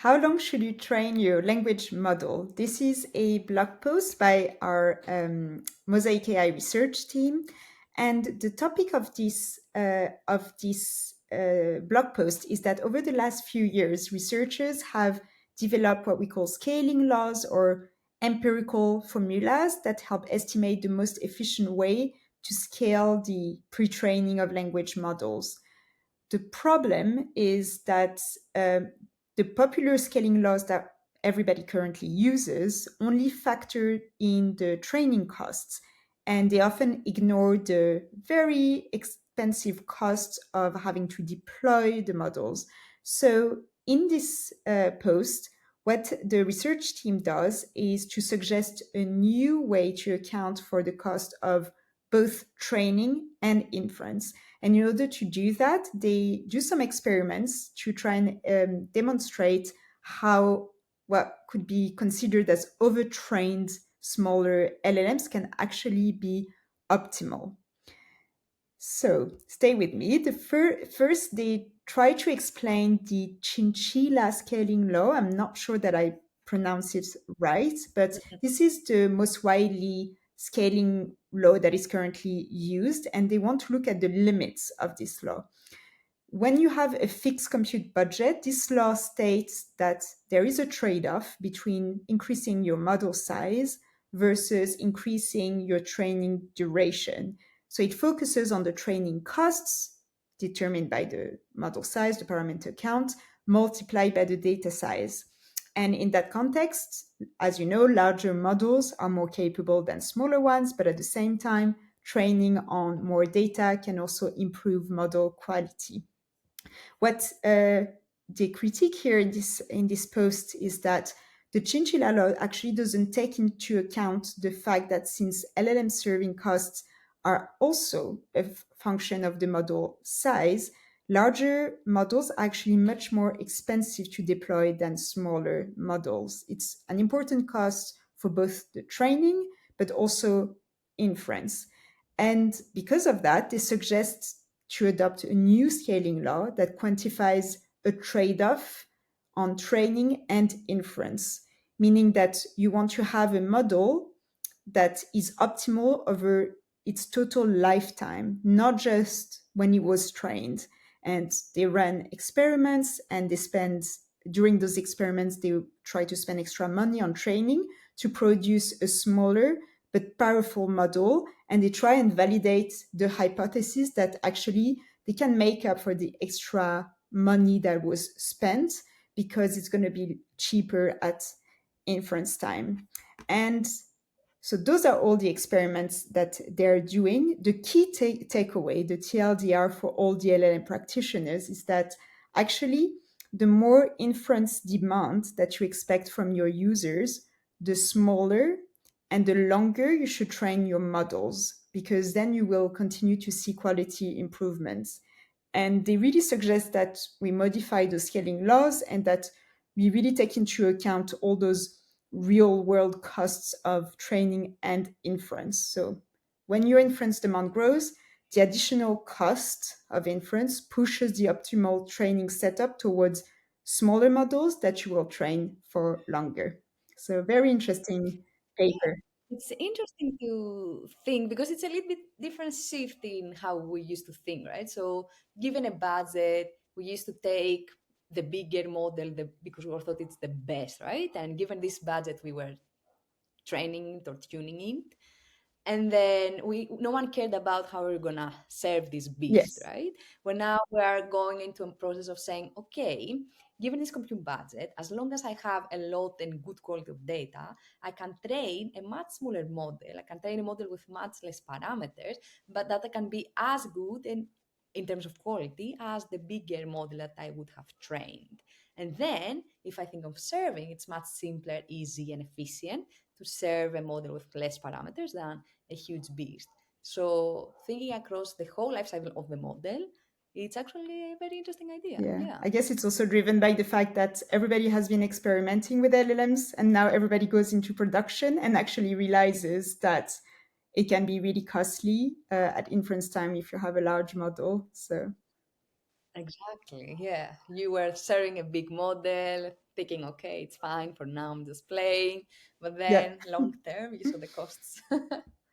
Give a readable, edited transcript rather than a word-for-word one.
How long should you train your language model? This is a blog post by our Mosaic AI research team, and the topic of this blog post is that over the last few years, researchers have developed what we call scaling laws or empirical formulas that help estimate the most efficient way to scale the pre-training of language models. The problem is that the popular scaling laws that everybody currently uses only factor in the training costs, and they often ignore the very expensive costs of having to deploy the models. So, in this post, what the research team does is to suggest a new way to account for the cost of both training and inference. And in order to do that, they do some experiments to try and demonstrate how what could be considered as overtrained smaller LLMs can actually be optimal. So stay with me. First, they try to explain the Chinchilla Scaling Law. I'm not sure that I pronounce it right, but this is the most widely scaling law that is currently used, and they want to look at the limits of this law. When you have a fixed compute budget, this law states that there is a trade off between increasing your model size versus increasing your training duration. So it focuses on the training costs determined by the model size, the parameter count, multiplied by the data size. And in that context, as you know, larger models are more capable than smaller ones, but at the same time, training on more data can also improve model quality. What the critique here in this post is that the Chinchilla law actually doesn't take into account the fact that since LLM serving costs are also a function of the model size, larger models are actually much more expensive to deploy than smaller models. It's an important cost for both the training but also inference. And because of that, they suggest to adopt a new scaling law that quantifies a trade off on training and inference, meaning that you want to have a model that is optimal over its total lifetime, not just when it was trained. And they run experiments and during those experiments, they try to spend extra money on training to produce a smaller but powerful model. And they try and validate the hypothesis that actually they can make up for the extra money that was spent because it's going to be cheaper at inference time. And so those are all the experiments that they're doing. The key takeaway, the TLDR for all the LLM practitioners is that actually the more inference demand that you expect from your users, the smaller and the longer you should train your models, because then you will continue to see quality improvements. And they really suggest that we modify the scaling laws and that we really take into account all those real world costs of training and inference. So when your inference demand grows, the additional cost of inference pushes the optimal training setup towards smaller models that you will train for longer. So very interesting paper. It's interesting to think because it's a little bit different shift in how we used to think, right? So, given a budget, we used to take the bigger model because we all thought it's the best, right? And given this budget, we were training it or tuning it. And then we no one cared about how we're gonna serve this beast, Yes. right? Well, now we are going into a process of saying, okay, given this compute budget, as long as I have a lot and good quality of data, I can train a much smaller model. I can train a model with much less parameters, but that can be as good and in terms of quality as the bigger model that I would have trained. And then, if I think of serving, it's much simpler, easy, and efficient to serve a model with less parameters than a huge beast. So thinking across the whole life cycle of the model, it's actually a very interesting idea. Yeah, Yeah. I guess it's also driven by the fact that everybody has been experimenting with LLMs and now everybody goes into production and actually realizes that it can be really costly at inference time if you have a large model. So, Exactly. Yeah. You were sharing a big model. thinking, okay, it's fine for now, I'm just playing. But Yeah. then long term, you saw the costs.